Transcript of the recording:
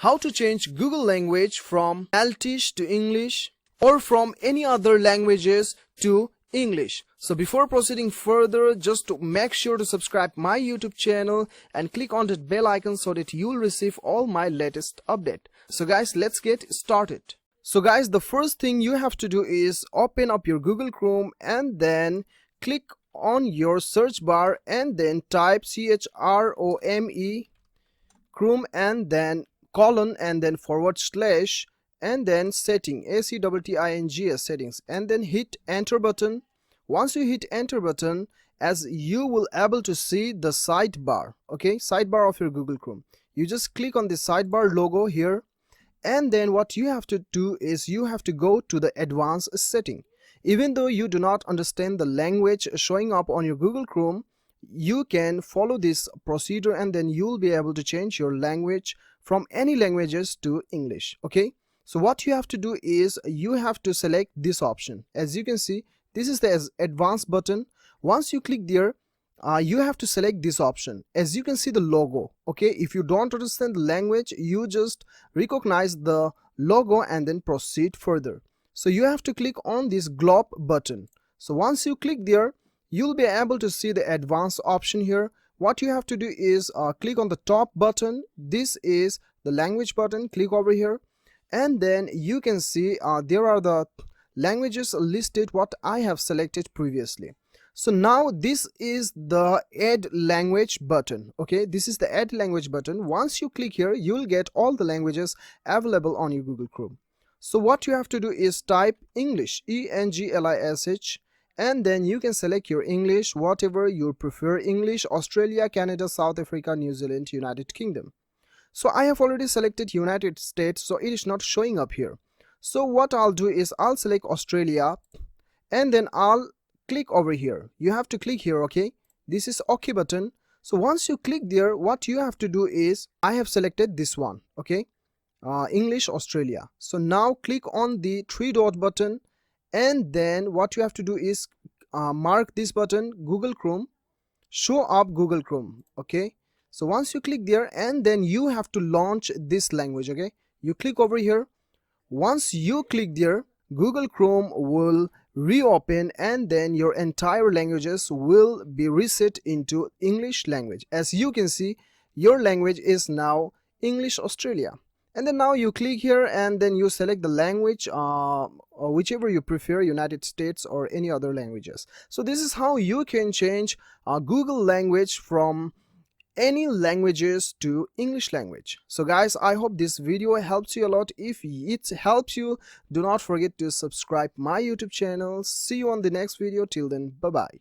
how to change Google language from Maltese to English or from any other languages to English. So before proceeding further, just to make sure to subscribe my YouTube channel and click on that bell icon so that you'll receive all my latest update. So guys, let's get started. So guys, the first thing you have to do is open up your Google Chrome and then click on your search bar and then type CHROME Chrome and then colon and then / and then setting SETTINGS settings and then hit enter button. Once you hit enter button, as you will able to see the sidebar, okay, sidebar of your Google Chrome. You just click on the sidebar logo here, and then what you have to do is you have to go to the advanced setting. Even though you do not understand the language showing up on your Google Chrome, you can follow this procedure and then you'll be able to change your language from any languages to English. Okay, so what you have to do is you have to select this option. As you can see, this is the advanced button. Once you click there, you have to select this option. As you can see the logo, okay, if you don't understand the language, you just recognize the logo and then proceed further. So you have to click on this globe button. So once you click there, you'll be able to see the advanced option here. What you have to do is click on the top button. This is the language button. Click over here and then you can see there are the languages listed what I have selected previously. So now this is the add language button. Okay, this is the add language button. Once you click here, you'll get all the languages available on your Google Chrome. So what you have to do is type English, ENGLISH, and then you can select your English, whatever you prefer. English, Australia, Canada, South Africa, New Zealand, United Kingdom. So I have already selected United States, so it is not showing up here. So what I'll do is I'll select Australia and then I'll click over here. You have to click here, okay? This is OK button. So once you click there, what you have to do is I have selected this one, okay? English, Australia. So now click on the 3-dot button and then what you have to do is mark this button, Google Chrome, show up Google Chrome, okay? So once you click there and then you have to launch this language, okay? You click over here. Once you click there, Google Chrome will reopen and then your entire languages will be reset into English language. As you can see, your language is now English Australia. And then now you click here and then you select the language or whichever you prefer, United States or any other languages. So this is how you can change Google language from any languages to English language. So guys, I hope this video helps you a lot. If it helps you, do not forget to subscribe my YouTube channel. See you on the next video. Till then, bye bye.